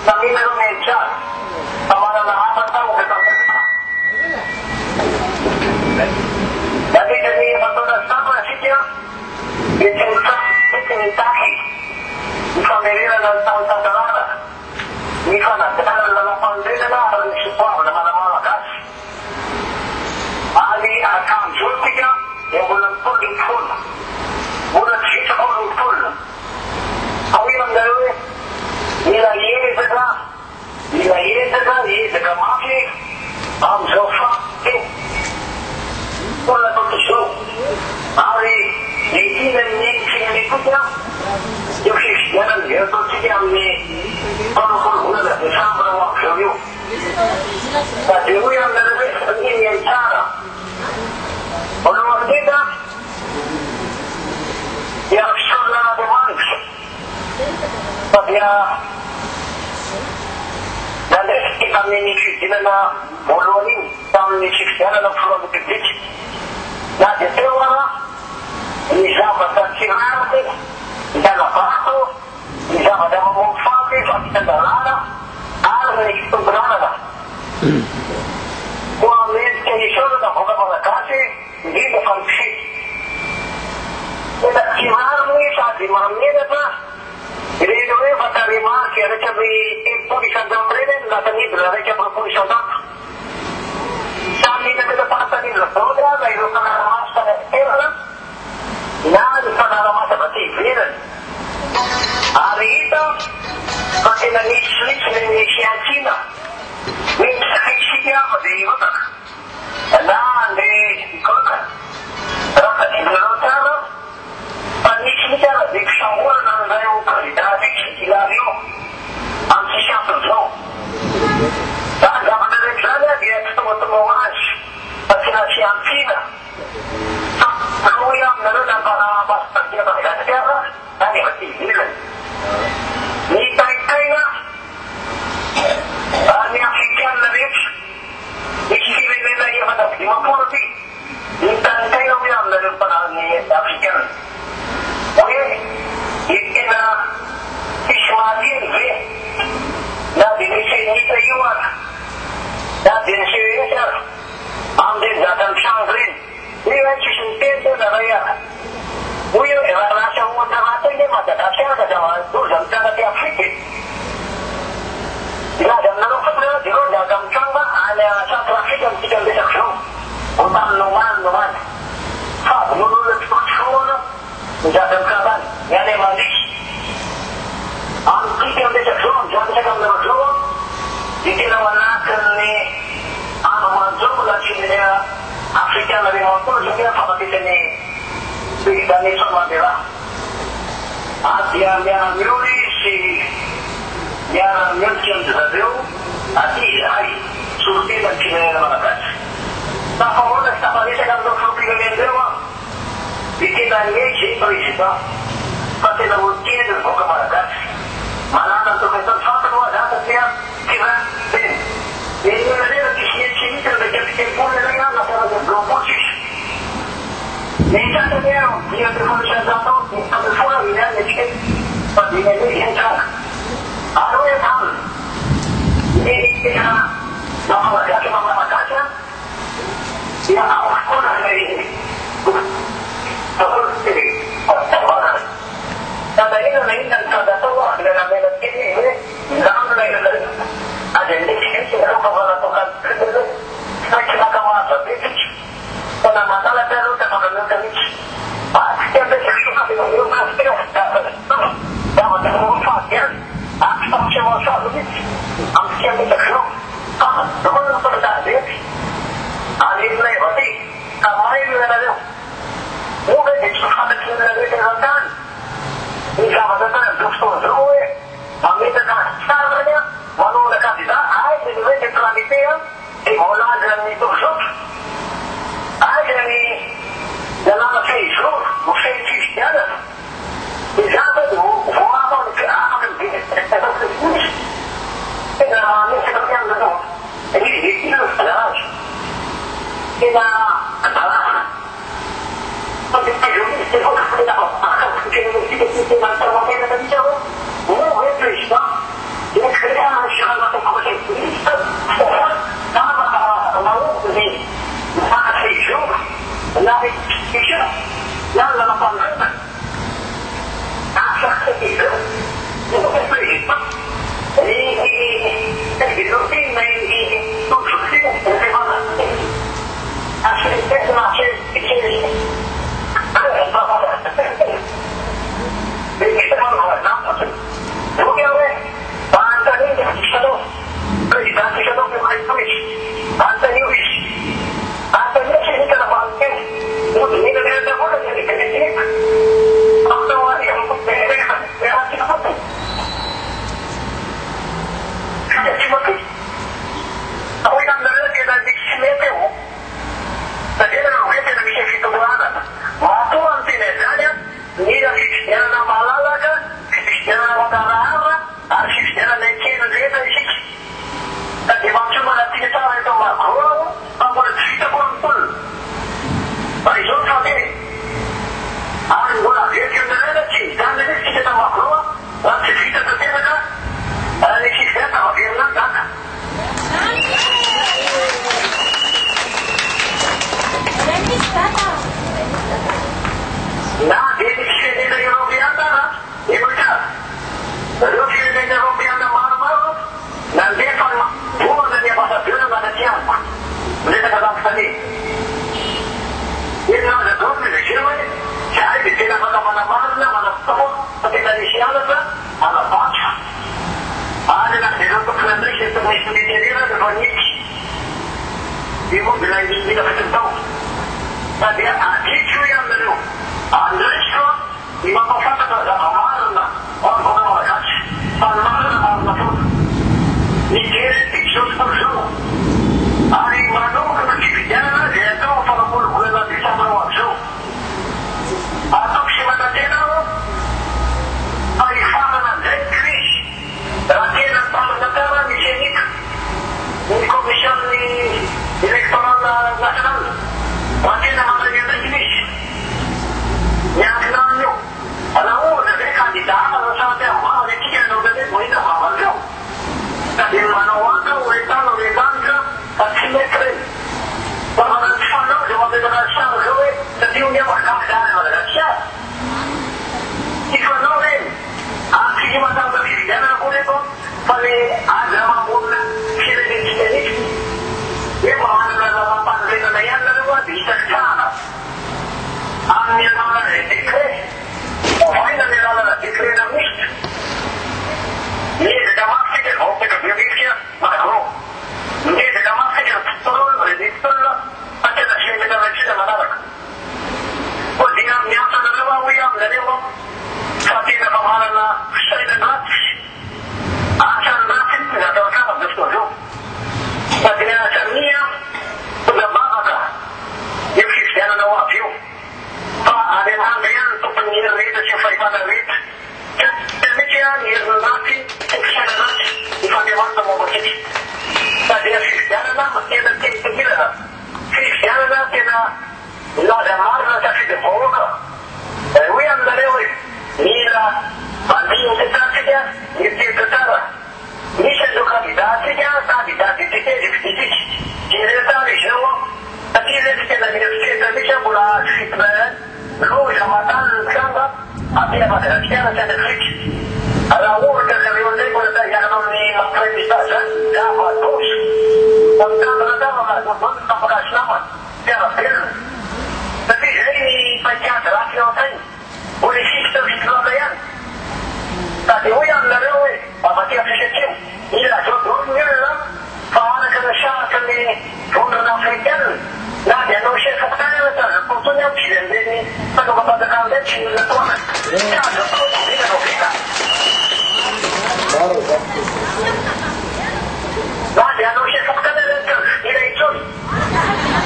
Namimero medya. Sama na apat na dati kami matulas na sityo. Itinitaki. Ipamilira ng taon sa darara. Ipanagdala ng pandila na ang sipwar na malakas. Ali akam jultika yang bulan pul. Bulan sisa pul. Awi ang gawin. Nilaiye daga mafi. Antso fakti. Wala pagkaso. Ari hiankinan'ny firenentsika yung fifidiana ito siya panukul-ulan at isama ng akroy. Sa diuyan na namin ang inyong tsara. Ano ang dita? Isarona na Marc. Pagya naharesy kami ni fidiana boloni kami ni fifidiana ng mpifidy. Nadetewa na nizama sa sirante, nizama bato, nizama na mamufaki sa kitandalana, alam na ikitunggrana na. Kung ang medikasyon na mga mga kasi, hindi na pang-fit. Kaya simarami sa simarami na pa, ireo batari Marc, recha may impulisang dambrenen, natanibra, recha propulisang dambrenen. Sabi na pinapakatanin na toda, mayroon ka naramas sa nagtira, inaayos ka naramas sa bativiran. Ari ito, pati na nislit na hiankinan'ny. May sakit-sikya, madiyo ka. Hindi ikoka. Raka ibrotara, panislit ka, diksangwa na ngayong kandida-tsika ilario. Ang sisyato. Dada ka na rin sana, di at tumutumawas. At sinasiyangkina. Nakuyang na rin ang pangamas at kinapakilala. Ani matigilan. Nitay-tay na. Ani African na rin. Isilin nila yung hanap. Imapurti. Nitay-tay na uyang na rin panahon ni African. Okay. Itina ismalin. Na dinisay yuwan. Na dinisay ang din datang siyangrin. Iwan sisintiento na raya. Uyo, iwalasya mo na natin ni Madadasya na dawan. Duzang ka na ti Afrika. Iladang narukot na, di ko, dagang siyangba, sa traffic ang tikang desaksyon. Utang numan. Nunulad ko siya dagang kaban. Yan ay malis. Ang tikang desaksyon, dyan sa kang narukot, itinawanakan ni magro mula siya Afrika na rin mo siya kapatid ni Dada sa Madera. At yan yuri si yan yun sa Rio at ay surti ng Chile na malakas. Napamunas na palisa kang doktor Firenentsika. Bikitan niya siya ito. Pati na ultin ng buka malakas. Malatang tumitang sa mga dapat niya kira din. Hindi na rin ang kisiyat-siyat na nagkakipon na lang ang nasa nag-globosis. Minsan na niya, hindi na telefon siya sa ito, ang telefon na niya, nagkikip, pati niya niya siya. Ano yung hal? Hindi na nakalagay ang mga makasya. Siya ako ko na narinig. Ako sige, pagtawaran. Tatayin na rin ang kadatawa, na namin at kini, lang na rin. At hindi siya ako kawalatong na kinakamasa, panamantala pero kapagalang kami. Kaya ba siya sabi ng iyong kaspira, dapat na kumafag yan. At ang siya mga sabi, ang siya may taksyon. Naman ang pagdali. Alin na yung pati, kamay nila na rin. Mungkin, ito sabi sila na rin kailangan. Hindi ka magandang gusto ng ruwe. Ang ito na sabi niya, manong na kandida, ay, sinuwi ng tramite yan, mula dyan nito sot. Ay, dyan ni dalang Facebook, musay fifidiana. Isapat mo, bumabaw ni aking binit. Kaya namin sa kanyang gano'n, hindi ilo sa lahat. Kaya, katalahan. Pag-ipag yung ito, kaya ako, kinusik-isik ng tarwapay na kami siya, fifidianana rehefa nity io moa mila mila fitotao sady aditro hoe aminareo andraisiko ny mampafantatra zava-marina aokoka malagasy fa marina marina foana nijery zao tontolo zao ary manokana fifidianana zay atao fanambologolana disambrao am'izao ataoko sy matatena fa hifarana an'izay krisy raha tena mpamanatara misy anika ny komisionny électoral national raha tena mandray andraiky misy hiankinan'ny io anaoana zay kandida-tsika sady amana atika anaona zay mohina vavan'izao sady manao aka oentana oendanika fa tsy mety reny fa mananty fanao zay mamepaka sara zao hoe satria onia makafy zany madagasikara ifanao reny atsika matanga fifidianana koa reto fa le aza mambolona firenentsika nity hoe mamanana mampanrenana ihany nareo a dia hitako tsara amin'ny alalana décret ovaina ny alalana décret-na misy miezaka mafy sika vaopeka biomitika magro miezaka mafy sika pistolona redictolona fa tena tsy memetaratsika manaraka koa dia miasa nareo a hoe aminareo fa tena famanana fisainandraty asandraty natao akana amin'izao fotoana zao sady ny satria tonga bavaka io fifidianana ho avy io fa any ananga ihany tompony ny hery rehetra sy fahefana rehetra mety a ny herinandraty sy fisainandraty ny fandehanana mombatsika sady fifidianana tena tenitomilana fifidianana tena milaza marina safidy vahoaka hoe aminareo hoe mila mandihy tetratsika mieritseritra tsara misy an'izao kandida-tsika kandida-tsika fifidiantsika ireretara izy io satria rehetra tena mieritseritra misy mbola fitina loza matany ny tranga amina madagasikara sy any afrika raha ohatra zareo an'izay mbola da hianana amin'ny mampiremisita zany gavadosy mamikandana tava tampakasy namana fiaravelona satria zay ny paikady ratsy ao an-tainy mbola isisita fitonana ihany sady hoe aminareo hoe avatia fisatrio ila zodoron'olona fa anaka ny saraka ny vondrana afrikana na dia anao se fokotany ana tazapotony ao tsy zany fanaovam-panjakana zay tsy milina toana tsy azo atao vita no vita na dia anao se fokotany ana ila itsony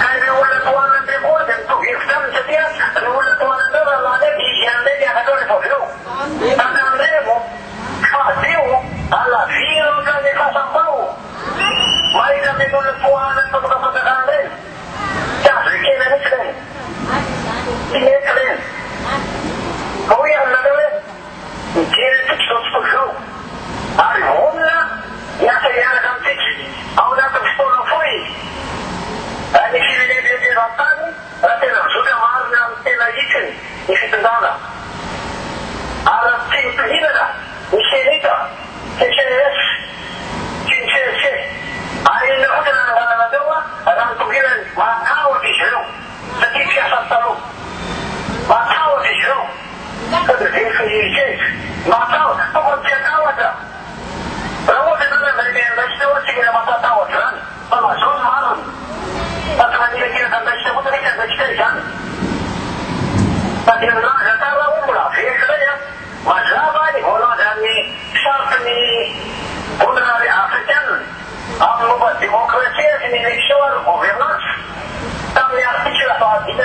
ka ireo olona toana andreo koa dia mitovy hevitra aminy satria ny olona toana andreo raha lany dia izy an'izay miakatao rehefa avy eo tananrevo fadeo alaviro ka ny fasambao mahita ny olona toana fanaovam-panjakana reny tsy azo ekena misy reny tsy mety reny ka hoe aminareo hoe mijery antsika zao tontolo zao ary vonona miasa hiaraka amitsika ao anatin'ny fotoana foy ny firenentsika an-tany raha tena mizotra marina amin'ny tena ikiny ny fitondràna ary tsy mpihinana ny senita CCS sy ny CSC ary inona koa tena nangalana andreo a raha mitokirany matahotra izy ireo satria fiasany taloha matahotra izy ireo sady verifier matahotra tokony tsy atahotra raha ohatra nanandrainy andraisiteo tsy mila matatahotra zany fa mazao ny mariny fa tsy manilakilaka andraisita koa tanaky andraisita izany sady milaza tara hoe mbola veky zay a mazava ny voalaza ny sarotry ny vondrana afrikana amin'ny momba démocratie sy ny élection ary gouvernance tamin'ny article fa 19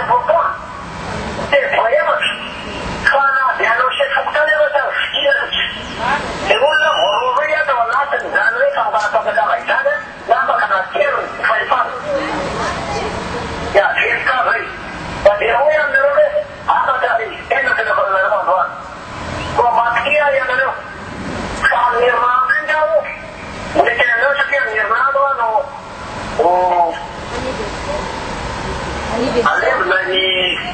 teboefatra fa na dia anao se fokotany ana ta fidianatsy dia olona voarory atao anatiny zany hoe fampanapakatava izany na makanaterony fahefana dia verika zay fa dia hoe aminareo hoe afaka tena tena fananareo androany koa matikia ianareo fa amin'ny herinandro iny aho mbola tenanareo satria amin'ny herinandro ano alevina ny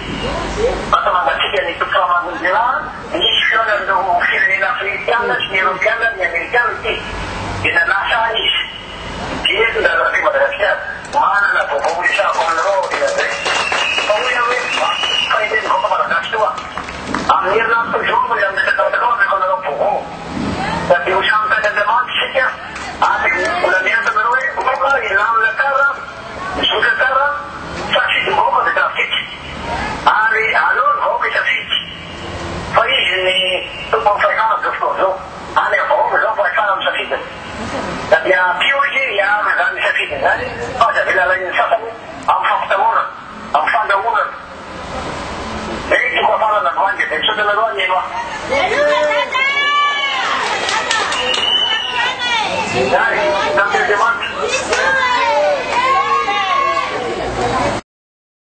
Nani?